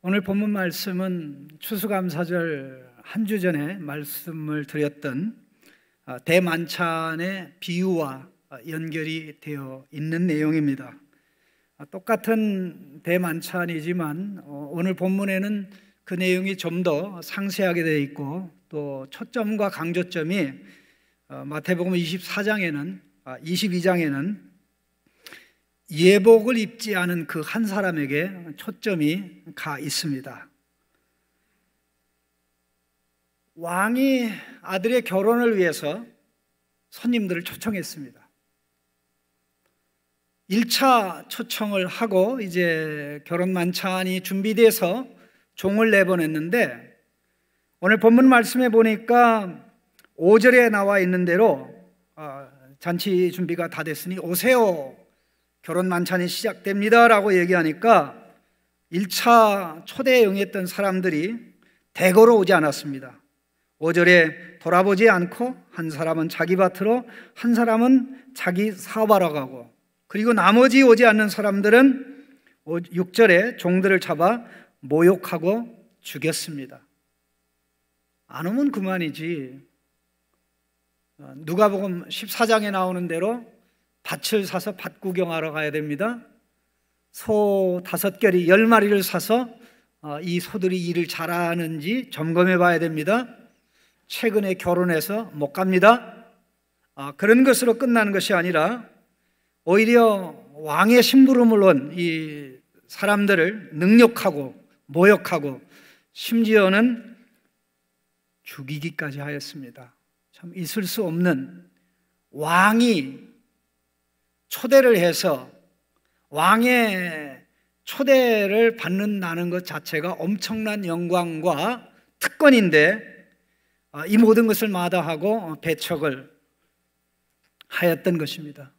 오늘 본문 말씀은 추수감사절 한 주 전에 말씀을 드렸던 대만찬의 비유와 연결이 되어 있는 내용입니다. 똑같은 대만찬이지만 오늘 본문에는 그 내용이 좀 더 상세하게 되어 있고, 또 초점과 강조점이 마태복음 22장에는 예복을 입지 않은 그 한 사람에게 초점이 가 있습니다. 왕이 아들의 결혼을 위해서 손님들을 초청했습니다. 1차 초청을 하고 이제 결혼 만찬이 준비돼서 종을 내보냈는데, 오늘 본문 말씀에 보니까 5절에 나와 있는 대로 잔치 준비가 다 됐으니 오세요, 결혼 만찬이 시작됩니다 라고 얘기하니까 1차 초대에 응했던 사람들이 대거로 오지 않았습니다. 5절에 돌아보지 않고 한 사람은 자기 밭으로, 한 사람은 자기 사업하러 가고, 그리고 나머지 오지 않는 사람들은 6절에 종들을 잡아 모욕하고 죽였습니다. 안 오면 그만이지. 누가복음 14장에 나오는 대로 밭을 사서 밭 구경하러 가야 됩니다. 소 5결이 10마리를 사서 이 소들이 일을 잘하는지 점검해 봐야 됩니다. 최근에 결혼해서 못 갑니다. 그런 것으로 끝나는 것이 아니라 오히려 왕의 심부름을 온 이 사람들을 능욕하고 모욕하고 심지어는 죽이기까지 하였습니다. 참 있을 수 없는, 왕이 초대를 해서 왕의 초대를 받는다는 것 자체가 엄청난 영광과 특권인데, 이 모든 것을 마다하고 배척을 하였던 것입니다.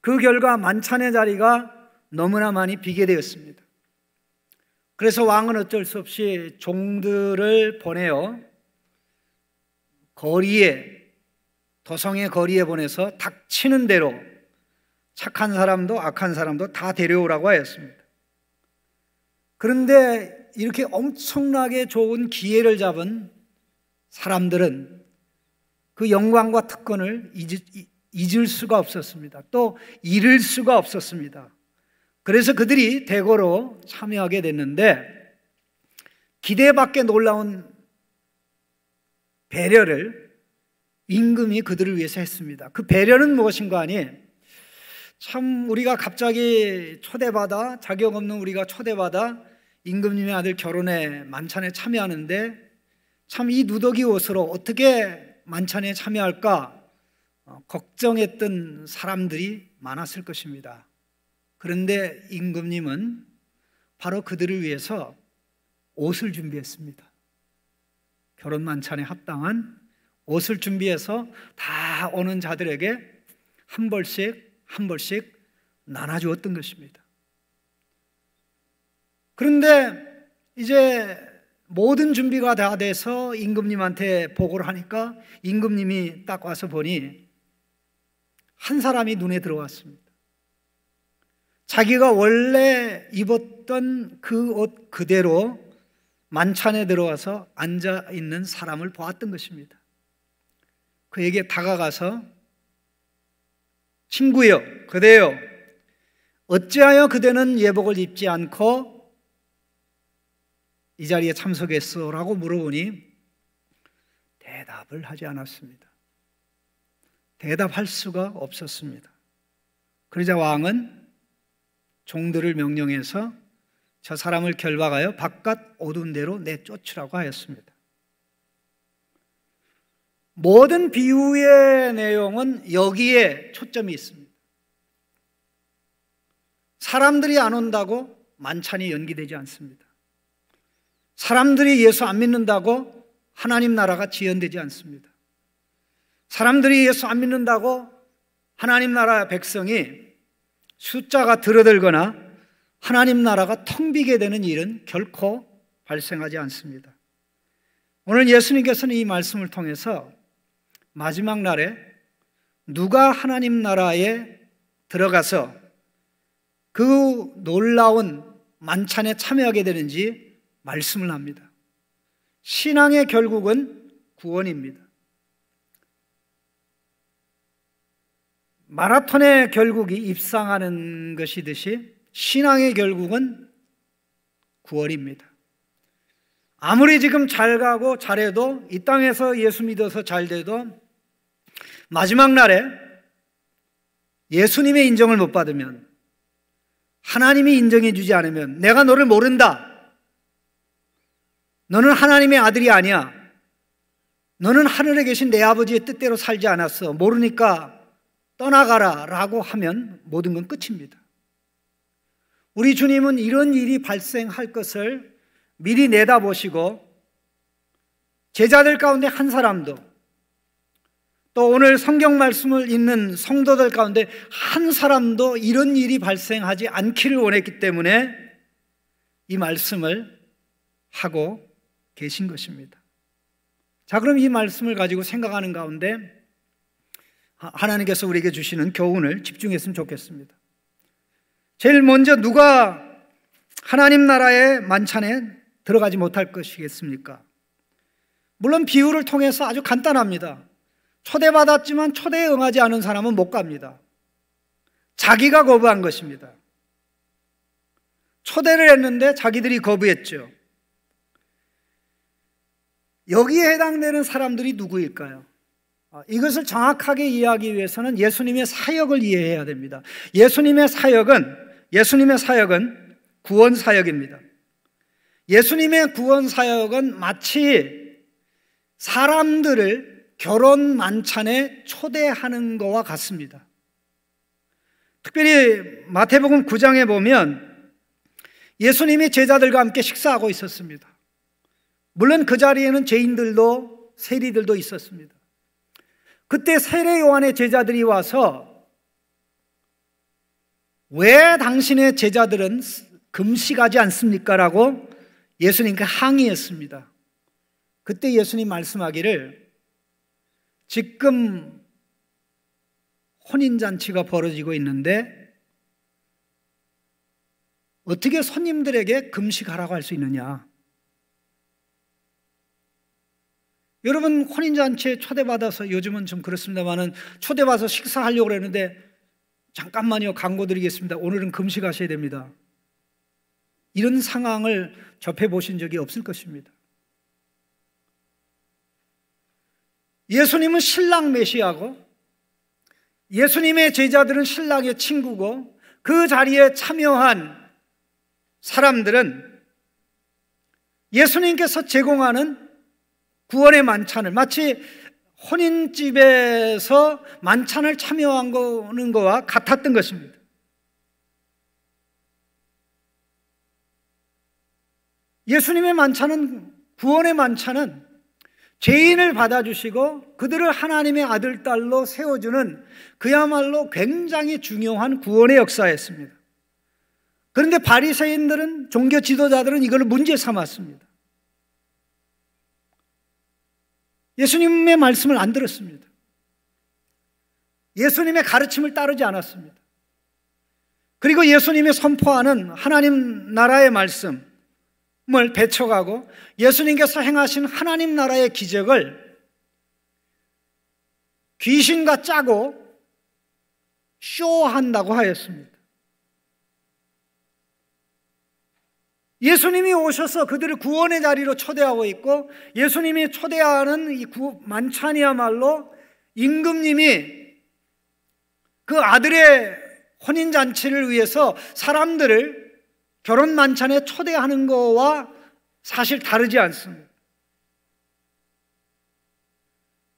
그 결과 만찬의 자리가 너무나 많이 비게 되었습니다. 그래서 왕은 어쩔 수 없이 종들을 보내어 도성의 거리에 보내서 닥치는 대로 착한 사람도 악한 사람도 다 데려오라고 하였습니다. 그런데 이렇게 엄청나게 좋은 기회를 잡은 사람들은 그 영광과 특권을 잊을 수가 없었습니다. 또 잃을 수가 없었습니다. 그래서 그들이 대거로 참여하게 됐는데, 기대 밖에 놀라운 배려를 임금이 그들을 위해서 했습니다. 그 배려는 무엇인가 하니, 참 우리가 갑자기 초대받아, 자격 없는 우리가 초대받아 임금님의 아들 결혼에 만찬에 참여하는데, 참 이 누더기 옷으로 어떻게 만찬에 참여할까 걱정했던 사람들이 많았을 것입니다. 그런데 임금님은 바로 그들을 위해서 옷을 준비했습니다. 결혼 만찬에 합당한 옷을 준비해서 다 오는 자들에게 한 벌씩 나눠주었던 것입니다. 그런데 이제 모든 준비가 다 돼서 임금님한테 보고를 하니까 임금님이 딱 와서 보니 한 사람이 눈에 들어왔습니다. 자기가 원래 입었던 그 옷 그대로 만찬에 들어와서 앉아있는 사람을 보았던 것입니다. 그에게 다가가서 친구여, 그대여, 어찌하여 그대는 예복을 입지 않고 이 자리에 참석했어? 라고 물어보니 대답을 하지 않았습니다. 대답할 수가 없었습니다. 그러자 왕은 종들을 명령해서 저 사람을 결박하여 바깥 어두운 데로 내쫓으라고 하였습니다. 모든 비유의 내용은 여기에 초점이 있습니다. 사람들이 안 온다고 만찬이 연기되지 않습니다. 사람들이 예수 안 믿는다고 하나님 나라가 지연되지 않습니다. 사람들이 예수 안 믿는다고 하나님 나라 백성이 숫자가 줄어들거나 하나님 나라가 텅 비게 되는 일은 결코 발생하지 않습니다. 오늘 예수님께서는 이 말씀을 통해서 마지막 날에 누가 하나님 나라에 들어가서 그 놀라운 만찬에 참여하게 되는지 말씀을 합니다. 신앙의 결국은 구원입니다. 마라톤의 결국이 입상하는 것이듯이 신앙의 결국은 구원입니다. 아무리 지금 잘 가고 잘해도, 이 땅에서 예수 믿어서 잘 돼도 마지막 날에 예수님의 인정을 못 받으면, 하나님이 인정해 주지 않으면, 내가 너를 모른다, 너는 하나님의 아들이 아니야, 너는 하늘에 계신 내 아버지의 뜻대로 살지 않았어, 모르니까 떠나가라 라고 하면 모든 건 끝입니다. 우리 주님은 이런 일이 발생할 것을 미리 내다보시고 제자들 가운데 한 사람도, 또 오늘 성경 말씀을 읽는 성도들 가운데 한 사람도 이런 일이 발생하지 않기를 원했기 때문에 이 말씀을 하고 계신 것입니다. 자, 그럼 이 말씀을 가지고 생각하는 가운데 하나님께서 우리에게 주시는 교훈을 집중했으면 좋겠습니다. 제일 먼저, 누가 하나님 나라의 만찬에 들어가지 못할 것이겠습니까? 물론 비유를 통해서 아주 간단합니다. 초대받았지만 초대에 응하지 않은 사람은 못 갑니다. 자기가 거부한 것입니다. 초대를 했는데 자기들이 거부했죠. 여기에 해당되는 사람들이 누구일까요? 이것을 정확하게 이해하기 위해서는 예수님의 사역을 이해해야 됩니다. 예수님의 사역은 구원 사역입니다. 예수님의 구원 사역은 마치 사람들을 결혼 만찬에 초대하는 것과 같습니다. 특별히 마태복음 9장에 보면 예수님이 제자들과 함께 식사하고 있었습니다. 물론 그 자리에는 죄인들도 세리들도 있었습니다. 그때 세례 요한의 제자들이 와서 왜 당신의 제자들은 금식하지 않습니까? 라고 예수님께 항의했습니다. 그때 예수님 말씀하기를, 지금 혼인잔치가 벌어지고 있는데 어떻게 손님들에게 금식하라고 할 수 있느냐? 여러분, 혼인잔치에 초대받아서, 요즘은 좀 그렇습니다만은 초대받아서 식사하려고 했는데, 잠깐만요, 광고 드리겠습니다, 오늘은 금식하셔야 됩니다, 이런 상황을 접해보신 적이 없을 것입니다. 예수님은 신랑 메시아고, 예수님의 제자들은 신랑의 친구고, 그 자리에 참여한 사람들은 예수님께서 제공하는 구원의 만찬을, 마치 혼인집에서 만찬을 참여하는 것과 같았던 것입니다. 예수님의 만찬은, 구원의 만찬은 죄인을 받아주시고 그들을 하나님의 아들, 딸로 세워주는 그야말로 굉장히 중요한 구원의 역사였습니다. 그런데 바리새인들은, 종교 지도자들은 이걸 문제 삼았습니다. 예수님의 말씀을 안 들었습니다. 예수님의 가르침을 따르지 않았습니다. 그리고 예수님이 선포하는 하나님 나라의 말씀을 배척하고 예수님께서 행하신 하나님 나라의 기적을 귀신과 짜고 쇼한다고 하였습니다. 예수님이 오셔서 그들을 구원의 자리로 초대하고 있고, 예수님이 초대하는 이 만찬이야말로 임금님이 그 아들의 혼인잔치를 위해서 사람들을 결혼 만찬에 초대하는 것과 사실 다르지 않습니다.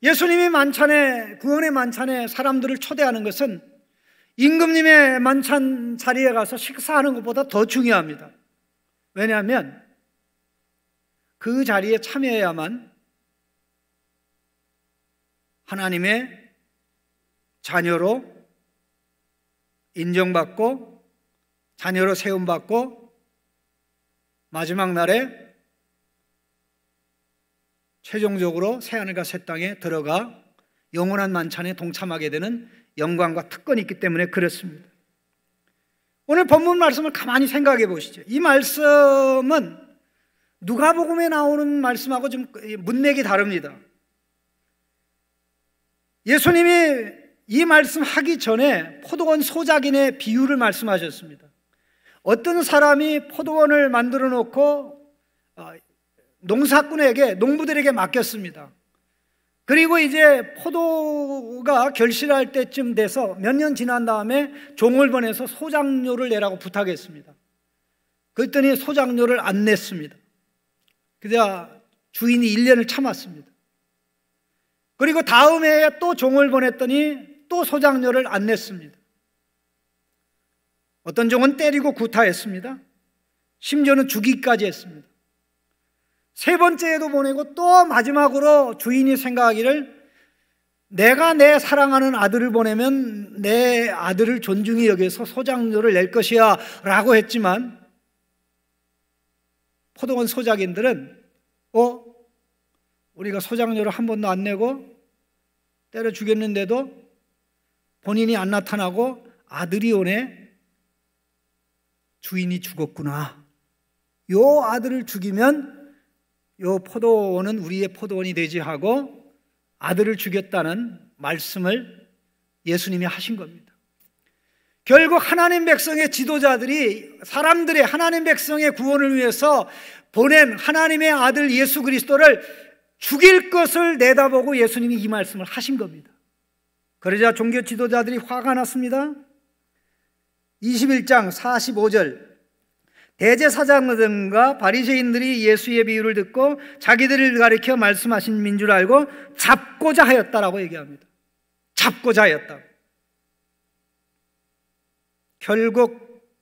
예수님이 만찬에, 구원의 만찬에 사람들을 초대하는 것은 임금님의 만찬 자리에 가서 식사하는 것보다 더 중요합니다. 왜냐하면 그 자리에 참여해야만 하나님의 자녀로 인정받고 자녀로 세움받고 마지막 날에 최종적으로 새하늘과 새 땅에 들어가 영원한 만찬에 동참하게 되는 영광과 특권이 있기 때문에 그렇습니다. 오늘 본문 말씀을 가만히 생각해 보시죠. 이 말씀은 누가복음에 나오는 말씀하고 좀 문맥이 다릅니다. 예수님이 이 말씀하기 전에 포도원 소작인의 비유를 말씀하셨습니다. 어떤 사람이 포도원을 만들어 놓고 농사꾼에게, 농부들에게 맡겼습니다. 그리고 이제 포도가 결실할 때쯤 돼서 몇 년 지난 다음에 종을 보내서 소작료를 내라고 부탁했습니다. 그랬더니 소작료를 안 냈습니다. 그래야 주인이 1년을 참았습니다. 그리고 다음 해에 또 종을 보냈더니 또 소작료를 안 냈습니다. 어떤 종은 때리고 구타했습니다. 심지어는 죽이기까지 했습니다. 세 번째에도 보내고 또 마지막으로 주인이 생각하기를 내가 내 사랑하는 아들을 보내면 내 아들을 존중히 여겨서 소작료를 낼 것이야 라고 했지만 포도원 소작인들은 우리가 소작료를 한 번도 안 내고 때려 죽였는데도 본인이 안 나타나고 아들이 오네, 주인이 죽었구나, 요 아들을 죽이면 요 포도원은 우리의 포도원이 되지 하고 아들을 죽였다는 말씀을 예수님이 하신 겁니다. 결국 하나님 백성의 지도자들이 사람들의, 하나님 백성의 구원을 위해서 보낸 하나님의 아들 예수 그리스도를 죽일 것을 내다보고 예수님이 이 말씀을 하신 겁니다. 그러자 종교 지도자들이 화가 났습니다. 21장 45절, 대제사장들과 바리새인들이 예수의 비유를 듣고 자기들을 가리켜 말씀하신 민 줄 알고 잡고자 하였다라고 얘기합니다. 잡고자 하였다. 결국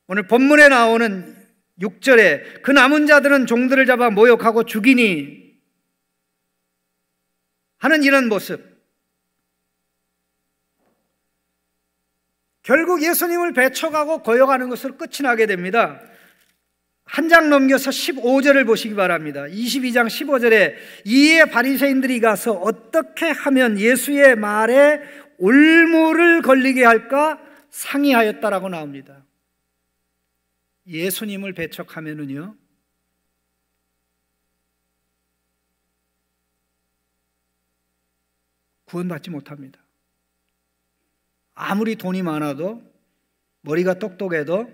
오늘 본문에 나오는 6절에 그 남은 자들은 종들을 잡아 모욕하고 죽이니 하는 이런 모습, 결국 예수님을 배척하고 거역하는 것으로 끝이 나게 됩니다. 한 장 넘겨서 15절을 보시기 바랍니다. 22장 15절에 이에 바리새인들이 가서 어떻게 하면 예수의 말에 올무를 걸리게 할까 상의하였다라고 나옵니다. 예수님을 배척하면은요, 구원받지 못합니다. 아무리 돈이 많아도, 머리가 똑똑해도,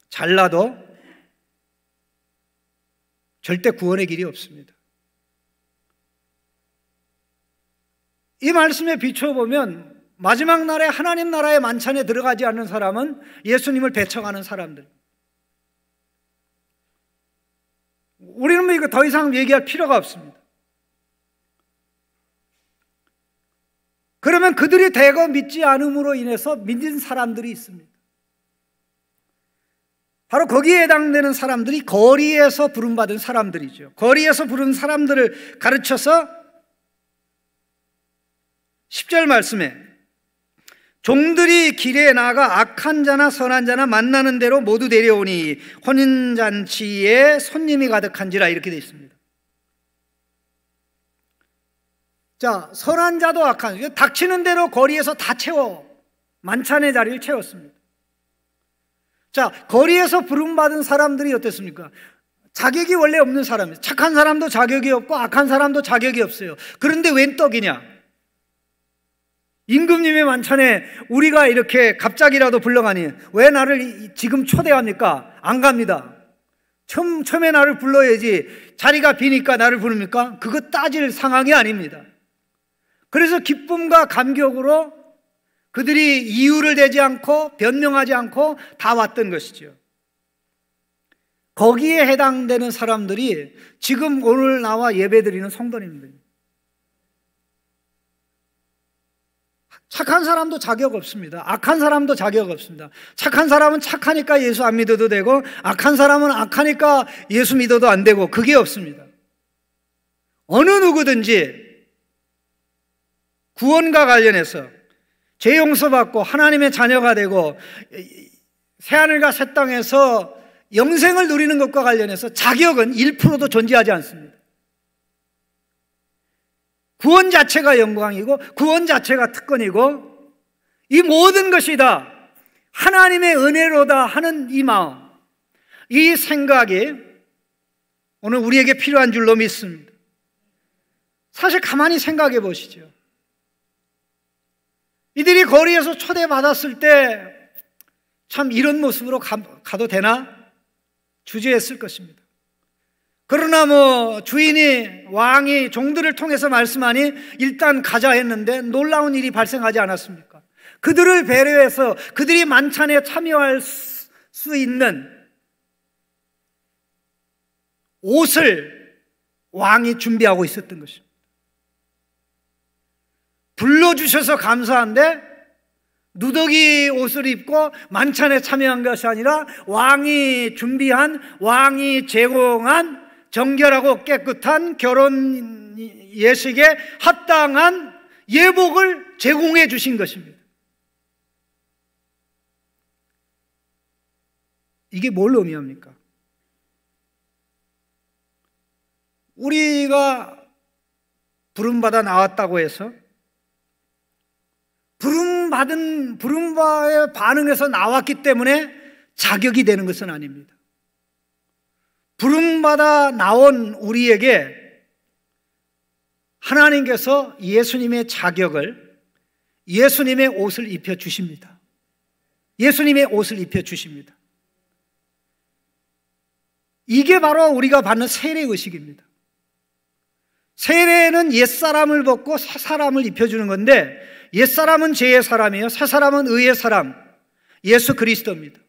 잘나도 절대 구원의 길이 없습니다. 이 말씀에 비춰보면 마지막 날에 하나님 나라의 만찬에 들어가지 않는 사람은 예수님을 배척하는 사람들. 우리는 뭐 이거 더 이상 얘기할 필요가 없습니다. 그러면 그들이 대거 믿지 않음으로 인해서 믿는 사람들이 있습니다. 바로 거기에 해당되는 사람들이 거리에서 부름받은 사람들이죠. 거리에서 부른 사람들을 가르쳐서 10절 말씀에 종들이 길에 나가 악한 자나 선한 자나 만나는 대로 모두 데려오니 혼인잔치에 손님이 가득한지라, 이렇게 되어 있습니다. 자, 선한 자도 악한 자, 닥치는 대로 거리에서 다 채워 만찬의 자리를 채웠습니다. 자, 거리에서 부름받은 사람들이 어땠습니까? 자격이 원래 없는 사람이에요. 착한 사람도 자격이 없고 악한 사람도 자격이 없어요. 그런데 웬 떡이냐? 임금님의 만찬에 우리가 이렇게 갑자기라도 불러가니 왜 나를 지금 초대합니까? 안 갑니다. 처음에 나를 불러야지 자리가 비니까 나를 부릅니까? 그거 따질 상황이 아닙니다. 그래서 기쁨과 감격으로 그들이 이유를 대지 않고 변명하지 않고 다 왔던 것이죠. 거기에 해당되는 사람들이 지금 오늘 나와 예배드리는 성도님들. 착한 사람도 자격 없습니다. 악한 사람도 자격 없습니다. 착한 사람은 착하니까 예수 안 믿어도 되고, 악한 사람은 악하니까 예수 믿어도 안 되고, 그게 없습니다. 어느 누구든지 구원과 관련해서 죄 용서받고 하나님의 자녀가 되고 새하늘과 새 땅에서 영생을 누리는 것과 관련해서 자격은 1%도 존재하지 않습니다. 구원 자체가 영광이고 구원 자체가 특권이고 이 모든 것이 다 하나님의 은혜로다 하는 이 마음, 이 생각이 오늘 우리에게 필요한 줄로 믿습니다. 사실 가만히 생각해 보시죠. 이들이 거리에서 초대받았을 때 참 이런 모습으로 가도 되나? 주저했을 것입니다. 그러나 주인이, 왕이 종들을 통해서 말씀하니 일단 가자 했는데 놀라운 일이 발생하지 않았습니까? 그들을 배려해서 그들이 만찬에 참여할 수 있는 옷을 왕이 준비하고 있었던 것입니다. 불러주셔서 감사한데 누더기 옷을 입고 만찬에 참여한 것이 아니라 왕이 준비한, 왕이 제공한 정결하고 깨끗한 결혼 예식에 합당한 예복을 제공해 주신 것입니다. 이게 뭘 의미합니까? 우리가 부름받아 나왔다고 해서 부름바에 반응해서 나왔기 때문에 자격이 되는 것은 아닙니다. 부름받아 나온 우리에게 하나님께서 예수님의 자격을, 예수님의 옷을 입혀 주십니다. 예수님의 옷을 입혀 주십니다. 이게 바로 우리가 받는 세례의식입니다. 세례는 옛사람을 벗고 새사람을 입혀주는 건데, 옛사람은 죄의 사람이에요. 새사람은 의의 사람, 예수 그리스도입니다.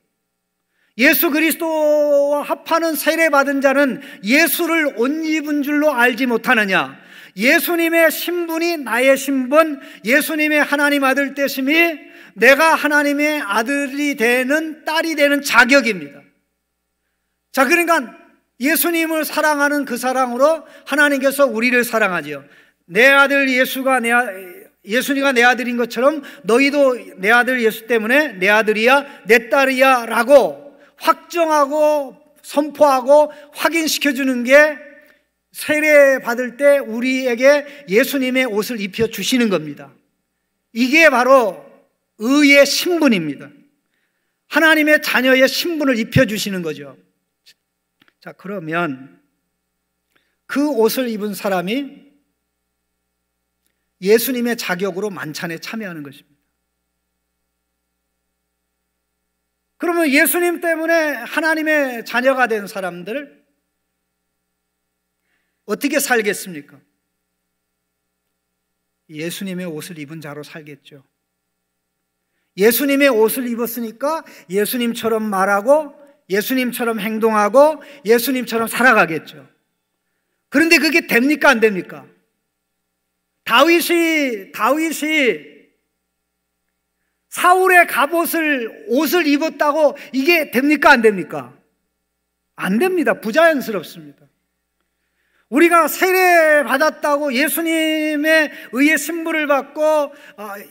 예수 그리스도와 합하는 세례받은 자는 예수를 옷 입은 줄로 알지 못하느냐? 예수님의 신분이 나의 신분, 예수님의 하나님 아들 되심이 내가 하나님의 아들이 되는, 딸이 되는 자격입니다. 자, 그러니까 예수님을 사랑하는 그 사랑으로 하나님께서 우리를 사랑하지요. 내 아들 예수가 내 아들인 것처럼 너희도 내 아들 예수 때문에 내 아들이야, 내 딸이야 라고 확정하고 선포하고 확인시켜주는 게 세례 받을 때 우리에게 예수님의 옷을 입혀 주시는 겁니다. 이게 바로 의의 신분입니다. 하나님의 자녀의 신분을 입혀 주시는 거죠. 자, 그러면 그 옷을 입은 사람이 예수님의 자격으로 만찬에 참여하는 것입니다. 그러면 예수님 때문에 하나님의 자녀가 된 사람들 어떻게 살겠습니까? 예수님의 옷을 입은 자로 살겠죠. 예수님의 옷을 입었으니까 예수님처럼 말하고 예수님처럼 행동하고 예수님처럼 살아가겠죠. 그런데 그게 됩니까? 안 됩니까? 다윗이 사울의 옷을 입었다고 이게 됩니까? 안 됩니까? 안 됩니다. 부자연스럽습니다. 우리가 세례 받았다고 예수님의 의의 신분을 받고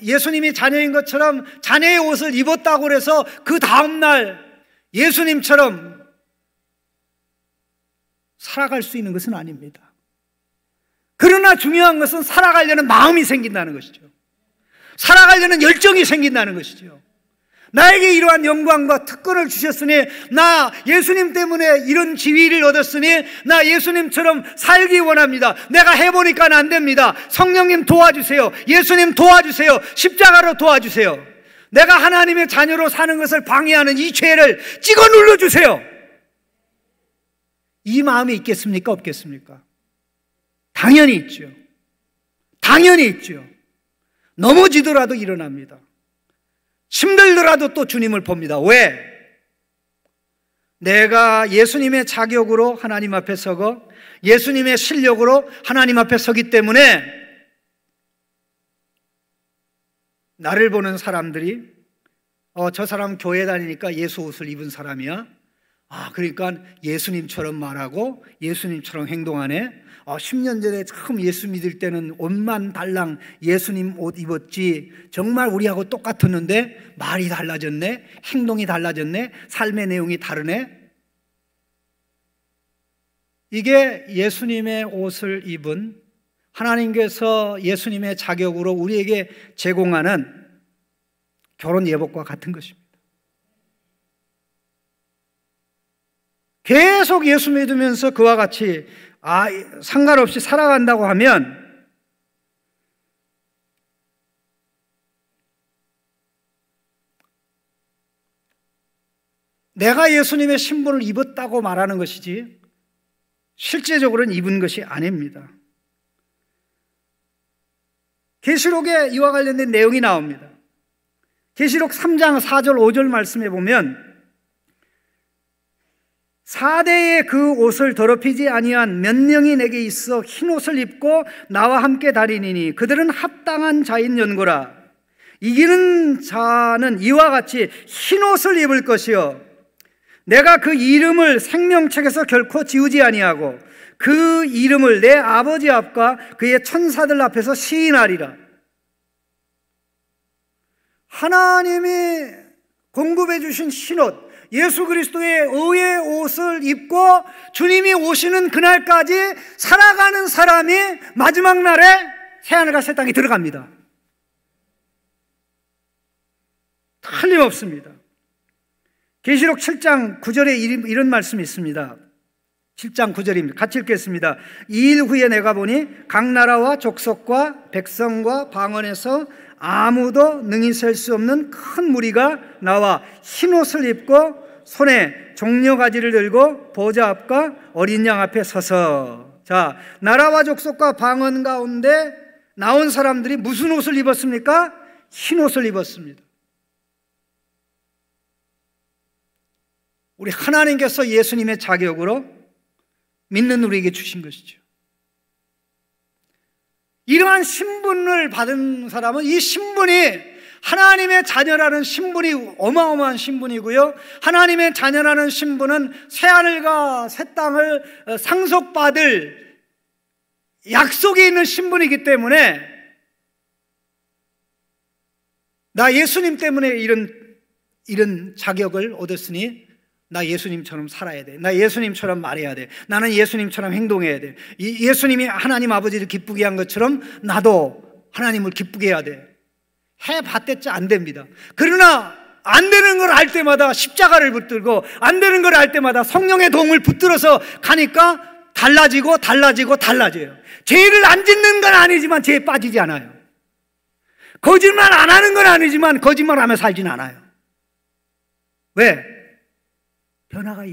예수님이 자녀인 것처럼 자녀의 옷을 입었다고 해서 그 다음날 예수님처럼 살아갈 수 있는 것은 아닙니다. 그러나 중요한 것은 살아가려는 마음이 생긴다는 것이죠. 살아가려는 열정이 생긴다는 것이죠. 나에게 이러한 영광과 특권을 주셨으니, 나 예수님 때문에 이런 지위를 얻었으니 나 예수님처럼 살기 원합니다. 내가 해보니까 안 됩니다. 성령님 도와주세요. 예수님 도와주세요. 십자가로 도와주세요. 내가 하나님의 자녀로 사는 것을 방해하는 이 죄를 찍어 눌러주세요. 이 마음이 있겠습니까? 없겠습니까? 당연히 있죠. 당연히 있죠. 넘어지더라도 일어납니다. 힘들더라도 또 주님을 봅니다. 왜? 내가 예수님의 자격으로 하나님 앞에 서고 예수님의 실력으로 하나님 앞에 서기 때문에 나를 보는 사람들이 저 사람 교회 다니니까 예수 옷을 입은 사람이야. 그러니까 예수님처럼 말하고 예수님처럼 행동하네. 10년 전에 처음 예수 믿을 때는 옷만 달랑 예수님 옷 입었지 정말 우리하고 똑같았는데 말이 달라졌네, 행동이 달라졌네, 삶의 내용이 다르네. 이게 예수님의 옷을 입은 하나님께서 예수님의 자격으로 우리에게 제공하는 결혼 예복과 같은 것입니다. 계속 예수 믿으면서 그와 같이 상관없이 살아간다고 하면 내가 예수님의 신분을 입었다고 말하는 것이지 실제적으로는 입은 것이 아닙니다. 계시록에 이와 관련된 내용이 나옵니다. 계시록 3장 4절 5절 말씀에 보면 4대의 그 옷을 더럽히지 아니한 몇 명이 내게 있어 흰 옷을 입고 나와 함께 다니니 그들은 합당한 자인 연고라. 이기는 자는 이와 같이 흰 옷을 입을 것이요 내가 그 이름을 생명책에서 결코 지우지 아니하고 그 이름을 내 아버지 앞과 그의 천사들 앞에서 시인하리라. 하나님이 공급해 주신 흰옷, 예수 그리스도의 의의 옷을 입고 주님이 오시는 그날까지 살아가는 사람이 마지막 날에 새하늘과 새 땅에 들어갑니다. 틀림없습니다. 계시록 7장 9절에 이런 말씀이 있습니다. 7장 9절입니다. 같이 읽겠습니다. 2일 후에 내가 보니 각 나라와 족속과 백성과 방언에서 아무도 능히 셀 수 없는 큰 무리가 나와 흰옷을 입고 손에 종려가지를 들고 보좌 앞과 어린 양 앞에 서서, 자, 나라와 족속과 방언 가운데 나온 사람들이 무슨 옷을 입었습니까? 흰옷을 입었습니다. 우리 하나님께서 예수님의 자격으로 믿는 우리에게 주신 것이죠. 이러한 신분을 받은 사람은 이 신분이 하나님의 자녀라는 신분이 어마어마한 신분이고요, 하나님의 자녀라는 신분은 새하늘과 새 땅을 상속받을 약속이 있는 신분이기 때문에 나 예수님 때문에 이런 자격을 얻었으니 나 예수님처럼 살아야 돼. 나 예수님처럼 말해야 돼. 나는 예수님처럼 행동해야 돼. 예수님이 하나님 아버지를 기쁘게 한 것처럼 나도 하나님을 기쁘게 해야 돼. 해봤댔자 안 됩니다. 그러나 안 되는 걸 알 때마다 십자가를 붙들고 안 되는 걸 알 때마다 성령의 도움을 붙들어서 가니까 달라져요. 죄를 안 짓는 건 아니지만 죄에 빠지지 않아요. 거짓말 안 하는 건 아니지만 거짓말하며 살진 않아요. 왜? 변화가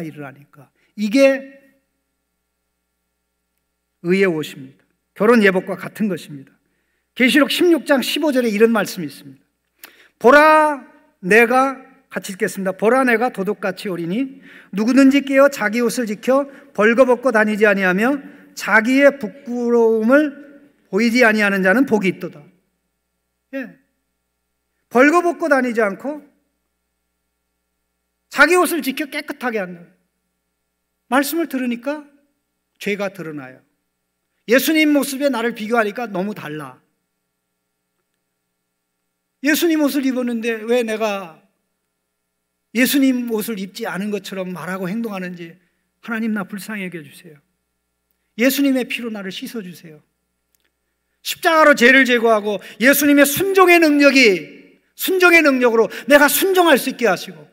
일어나니까. 이게 의의 옷입니다. 결혼 예복과 같은 것입니다. 계시록 16장 15절에 이런 말씀이 있습니다. 보라 내가, 같이 읽겠습니다. 보라 내가 도둑같이 오리니 누구든지 깨어 자기 옷을 지켜 벌거벗고 다니지 아니하며 자기의 부끄러움을 보이지 아니하는 자는 복이 있도다. 예. 벌거벗고 다니지 않고 자기 옷을 지켜 깨끗하게 한다. 말씀을 들으니까 죄가 드러나요. 예수님 모습에 나를 비교하니까 너무 달라. 예수님 옷을 입었는데 왜 내가 예수님 옷을 입지 않은 것처럼 말하고 행동하는지 하나님 나 불쌍히 여겨주세요. 예수님의 피로 나를 씻어주세요. 십자가로 죄를 제거하고 예수님의 순종의 능력으로 내가 순종할 수 있게 하시고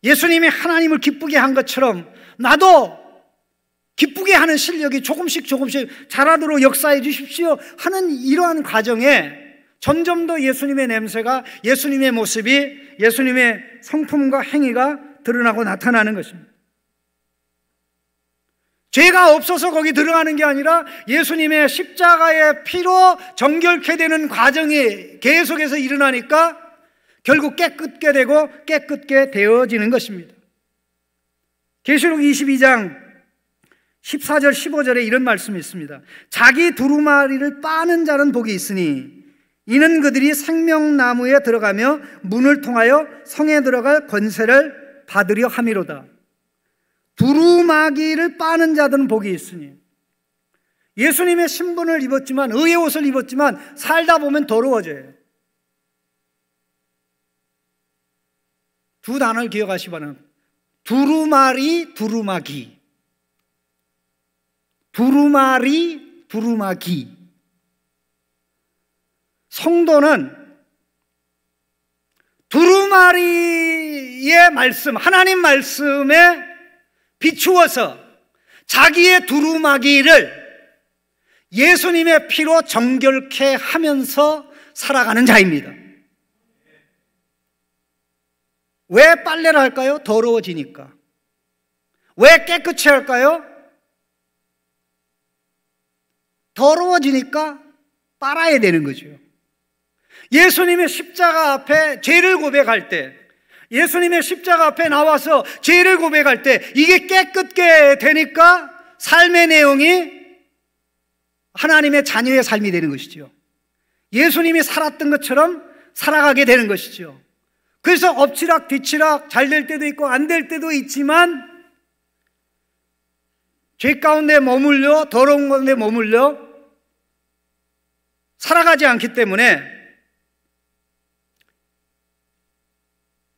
예수님이 하나님을 기쁘게 한 것처럼 나도 기쁘게 하는 실력이 조금씩 자라도록 역사해 주십시오 하는 이러한 과정에 점점 더 예수님의 냄새가, 예수님의 모습이, 예수님의 성품과 행위가 드러나고 나타나는 것입니다. 죄가 없어서 거기 들어가는 게 아니라 예수님의 십자가의 피로 정결케 되는 과정이 계속해서 일어나니까 결국 깨끗게 되고 깨끗게 되어지는 것입니다. 계시록 22장 14절 15절에 이런 말씀이 있습니다. 자기 두루마리를 빠는 자는 복이 있으니 이는 그들이 생명나무에 들어가며 문을 통하여 성에 들어갈 권세를 받으려 함이로다. 두루마기를 빠는 자들은 복이 있으니, 예수님의 신분을 입었지만, 의의 옷을 입었지만 살다 보면 더러워져요. 두 단어를 기억하시 바랍니다. 두루마리, 두루마기. 두루마리, 두루마기. 성도는 두루마리의 말씀, 하나님 말씀에 비추어서 자기의 두루마기를 예수님의 피로 정결케 하면서 살아가는 자입니다. 왜 빨래를 할까요? 더러워지니까. 왜 깨끗이 할까요? 더러워지니까 빨아야 되는 거죠. 예수님의 십자가 앞에 죄를 고백할 때, 예수님의 십자가 앞에 나와서 죄를 고백할 때 이게 깨끗게 되니까 삶의 내용이 하나님의 자녀의 삶이 되는 것이죠. 예수님이 살았던 것처럼 살아가게 되는 것이죠. 그래서 엎치락 뒤치락 잘 될 때도 있고 안 될 때도 있지만 죄 가운데 머물려 더러운 가운데 머물려 살아가지 않기 때문에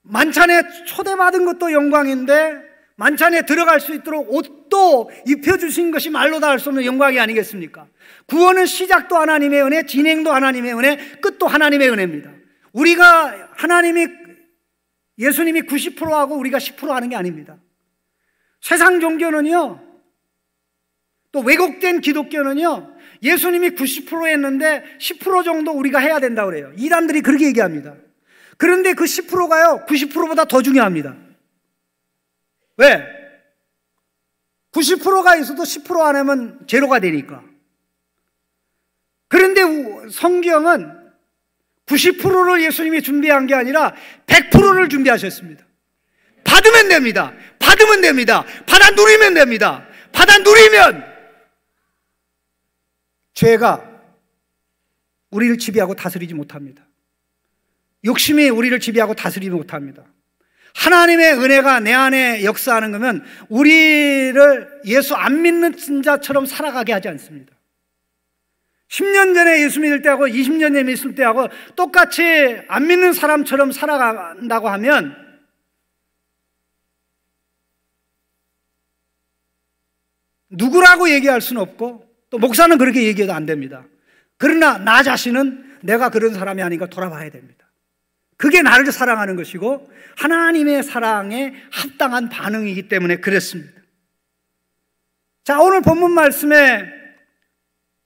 만찬에 초대받은 것도 영광인데 만찬에 들어갈 수 있도록 옷도 입혀주신 것이 말로 다 할 수 없는 영광이 아니겠습니까? 구원은 시작도 하나님의 은혜, 진행도 하나님의 은혜, 끝도 하나님의 은혜입니다. 우리가 예수님이 90%하고 우리가 10% 하는 게 아닙니다. 세상 종교는요, 또 왜곡된 기독교는요, 예수님이 90% 했는데 10% 정도 우리가 해야 된다고 그래요. 이단들이 그렇게 얘기합니다. 그런데 그 10%가요 90%보다 더 중요합니다. 왜? 90%가 있어도 10% 안 하면 제로가 되니까. 그런데 성경은 90%를 예수님이 준비한 게 아니라 100%를 준비하셨습니다. 받으면 됩니다. 받으면 됩니다. 받아 누리면 됩니다. 받아 누리면 죄가 우리를 지배하고 다스리지 못합니다. 욕심이 우리를 지배하고 다스리지 못합니다. 하나님의 은혜가 내 안에 역사하는 거면 우리를 예수 안 믿는 자처럼 살아가게 하지 않습니다. 10년 전에 예수 믿을 때하고 20년 전에 믿을 때하고 똑같이 안 믿는 사람처럼 살아간다고 하면 누구라고 얘기할 수는 없고 또 목사는 그렇게 얘기해도 안 됩니다. 그러나 나 자신은 내가 그런 사람이 아닌가 돌아봐야 됩니다. 그게 나를 사랑하는 것이고 하나님의 사랑에 합당한 반응이기 때문에 그렇습니다. 자, 오늘 본문 말씀에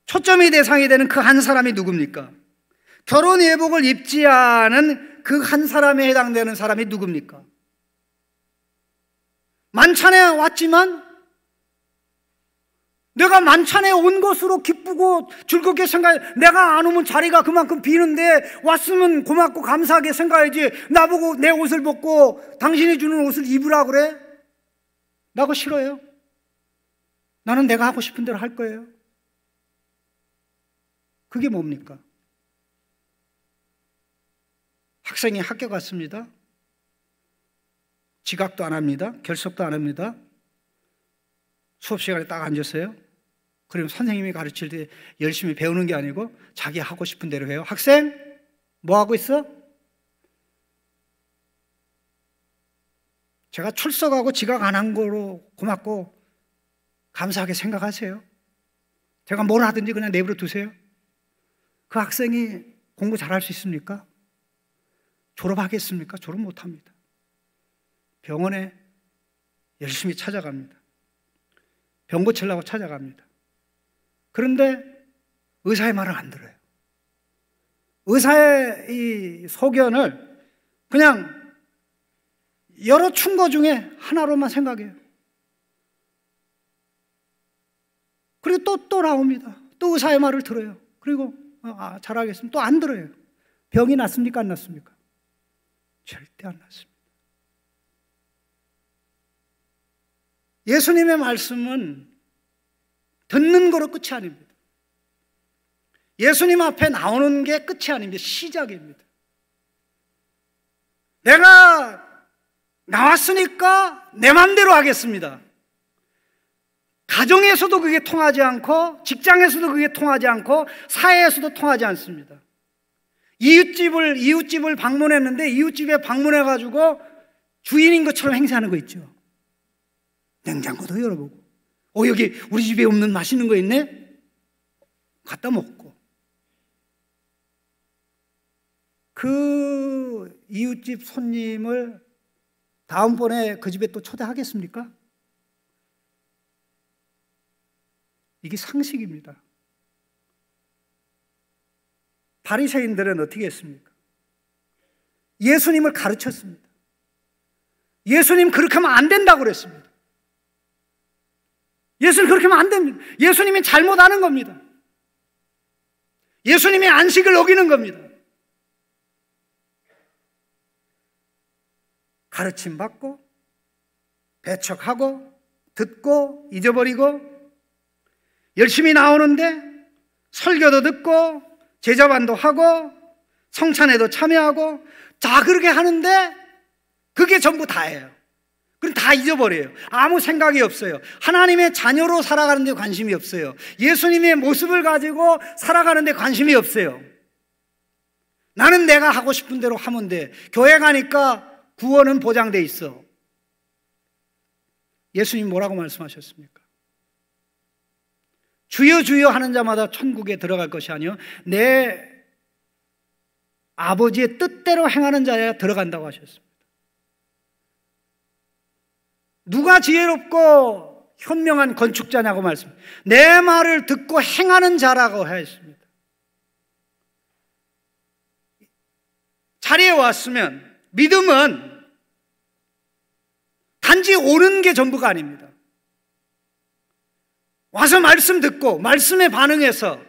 초점이 대상이 되는 그 한 사람이 누굽니까? 결혼 예복을 입지 않은 그 한 사람에 해당되는 사람이 누굽니까? 만찬에 왔지만 내가 만찬에 온 것으로 기쁘고 즐겁게 생각해. 내가 안 오면 자리가 그만큼 비는데 왔으면 고맙고 감사하게 생각해야지. 나보고 내 옷을 벗고 당신이 주는 옷을 입으라 그래? 나 그거 싫어요. 나는 내가 하고 싶은 대로 할 거예요. 그게 뭡니까? 학생이 학교 갔습니다. 지각도 안 합니다. 결석도 안 합니다. 수업 시간에 딱 앉았어요. 그럼 선생님이 가르칠 때 열심히 배우는 게 아니고 자기 하고 싶은 대로 해요. 학생, 뭐 하고 있어? 제가 출석하고 지각 안 한 거로 고맙고 감사하게 생각하세요. 제가 뭘 하든지 그냥 내버려 두세요. 그 학생이 공부 잘할 수 있습니까? 졸업하겠습니까? 졸업 못합니다. 병원에 열심히 찾아갑니다. 병 고치려고 찾아갑니다. 그런데 의사의 말을 안 들어요. 의사의 이 소견을 그냥 여러 충고 중에 하나로만 생각해요. 그리고 또 나옵니다. 또 의사의 말을 들어요. 그리고 잘하겠습니다. 또 안 들어요. 병이 났습니까? 안 났습니까? 절대 안 났습니다. 예수님의 말씀은 듣는 거로 끝이 아닙니다. 예수님 앞에 나오는 게 끝이 아닙니다. 시작입니다. 내가 나왔으니까 내 맘대로 하겠습니다. 가정에서도 그게 통하지 않고 직장에서도 그게 통하지 않고 사회에서도 통하지 않습니다. 이웃집을 방문했는데 이웃집에 방문해가지고 주인인 것처럼 행세하는 거 있죠. 냉장고도 열어보고 여기 우리 집에 없는 맛있는 거 있네? 갖다 먹고. 그 이웃집 손님을 다음번에 그 집에 또 초대하겠습니까? 이게 상식입니다. 바리새인들은 어떻게 했습니까? 예수님을 가르쳤습니다. 예수님 그렇게 하면 안 된다고 그랬습니다. 예수님 그렇게 하면 안 됩니다. 예수님이 잘못하는 겁니다. 예수님의 안식을 어기는 겁니다. 가르침 받고 배척하고 듣고 잊어버리고 열심히 나오는데 설교도 듣고 제자반도 하고 성찬에도 참여하고 다 그렇게 하는데 그게 전부 다예요. 그럼 다 잊어버려요. 아무 생각이 없어요. 하나님의 자녀로 살아가는 데 관심이 없어요. 예수님의 모습을 가지고 살아가는 데 관심이 없어요. 나는 내가 하고 싶은 대로 하면 돼. 교회 가니까 구원은 보장돼 있어. 예수님 뭐라고 말씀하셨습니까? 주여 주여 하는 자마다 천국에 들어갈 것이 아니요 내 아버지의 뜻대로 행하는 자야 들어간다고 하셨습니다. 누가 지혜롭고 현명한 건축자냐고 말씀합니다. 내 말을 듣고 행하는 자라고 하였습니다. 자리에 왔으면 믿음은 단지 오는 게 전부가 아닙니다. 와서 말씀 듣고 말씀에 반응해서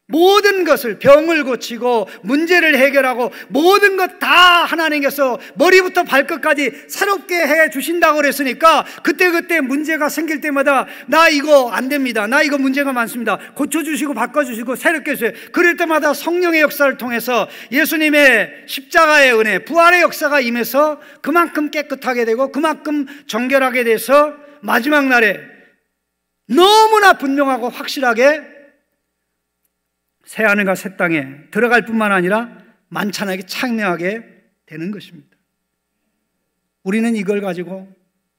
모든 것을 병을 고치고 문제를 해결하고 모든 것 다 하나님께서 머리부터 발끝까지 새롭게 해 주신다고 그랬으니까 그때 문제가 생길 때마다 나 이거 안 됩니다. 나 이거 문제가 많습니다. 고쳐주시고 바꿔주시고 새롭게 해주세요. 그럴 때마다 성령의 역사를 통해서 예수님의 십자가의 은혜, 부활의 역사가 임해서 그만큼 깨끗하게 되고 그만큼 정결하게 돼서 마지막 날에 너무나 분명하고 확실하게 새하늘과 새 땅에 들어갈 뿐만 아니라 만찬하게 창명하게 되는 것입니다. 우리는 이걸 가지고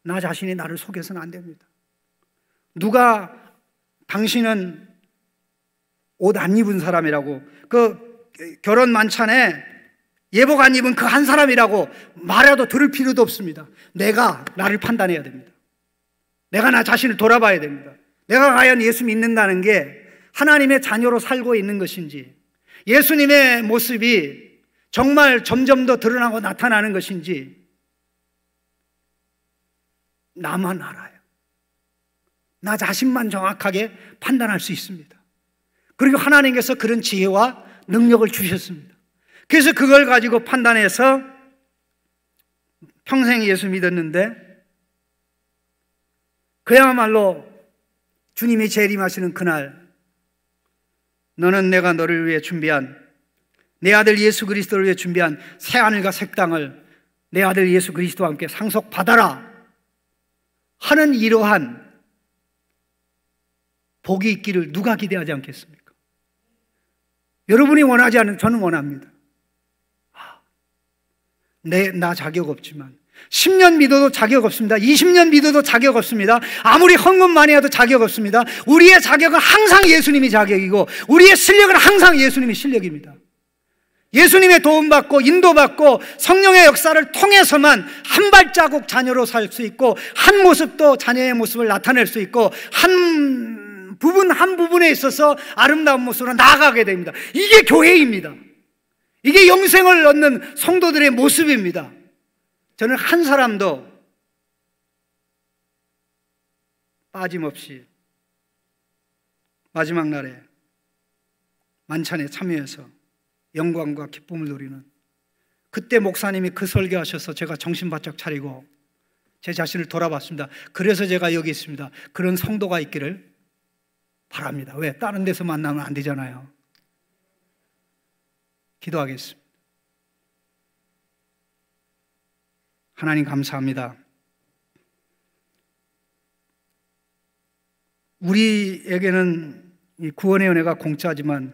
나 자신이 나를 속여서는 안 됩니다. 누가 당신은 옷 안 입은 사람이라고 그 결혼 만찬에 예복 안 입은 그 한 사람이라고 말해도 들을 필요도 없습니다. 내가 나를 판단해야 됩니다. 내가 나 자신을 돌아봐야 됩니다. 내가 과연 예수 믿는다는 게 하나님의 자녀로 살고 있는 것인지 예수님의 모습이 정말 점점 더 드러나고 나타나는 것인지 나만 알아요. 나 자신만 정확하게 판단할 수 있습니다. 그리고 하나님께서 그런 지혜와 능력을 주셨습니다. 그래서 그걸 가지고 판단해서 평생 예수 믿었는데 그야말로 주님이 재림하시는 그날 너는 내가 너를 위해 준비한 내 아들 예수 그리스도를 위해 준비한 새하늘과 새 땅을 내 아들 예수 그리스도와 함께 상속받아라 하는 이러한 복이 있기를 누가 기대하지 않겠습니까? 여러분이 원하지 않은 저는 원합니다. 나 자격 없지만 10년 믿어도 자격 없습니다. 20년 믿어도 자격 없습니다. 아무리 헌금 많이 해도 자격 없습니다. 우리의 자격은 항상 예수님이 자격이고 우리의 실력은 항상 예수님이 실력입니다. 예수님의 도움받고 인도받고 성령의 역사를 통해서만 한 발자국 자녀로 살 수 있고 한 모습도 자녀의 모습을 나타낼 수 있고 한 부분에 있어서 아름다운 모습으로 나아가게 됩니다. 이게 교회입니다. 이게 영생을 얻는 성도들의 모습입니다. 저는 한 사람도 빠짐없이 마지막 날에 만찬에 참여해서 영광과 기쁨을 누리는 그때 목사님이 그 설교하셔서 제가 정신 바짝 차리고 제 자신을 돌아봤습니다. 그래서 제가 여기 있습니다. 그런 성도가 있기를 바랍니다. 왜? 다른 데서 만나면 안 되잖아요. 기도하겠습니다. 하나님 감사합니다. 우리에게는 이 구원의 은혜가 공짜지만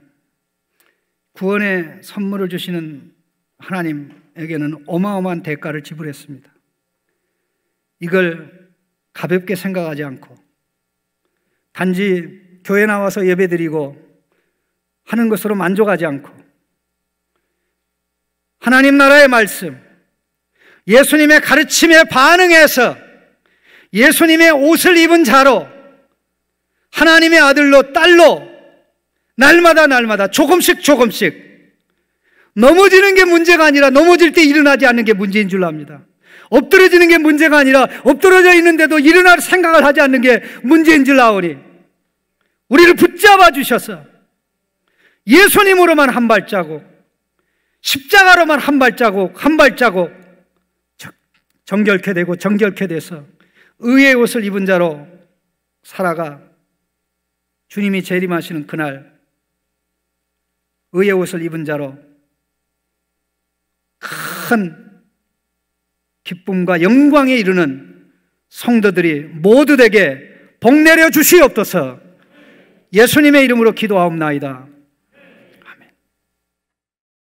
구원의 선물을 주시는 하나님에게는 어마어마한 대가를 지불했습니다. 이걸 가볍게 생각하지 않고 단지 교회 나와서 예배드리고 하는 것으로 만족하지 않고 하나님 나라의 말씀, 예수님의 가르침에 반응해서 예수님의 옷을 입은 자로 하나님의 아들로 딸로 날마다 조금씩 넘어지는 게 문제가 아니라 넘어질 때 일어나지 않는 게 문제인 줄 압니다. 엎드러지는 게 문제가 아니라 엎드러져 있는데도 일어날 생각을 하지 않는 게 문제인 줄 아오니 우리를 붙잡아 주셔서 예수님으로만 한 발자국, 십자가로만 한 발자국 정결케 되고 정결케 돼서 의의 옷을 입은 자로 살아가 주님이 재림하시는 그날 의의 옷을 입은 자로 큰 기쁨과 영광에 이르는 성도들이 모두 되게 복 내려 주시옵소서. 예수님의 이름으로 기도하옵나이다.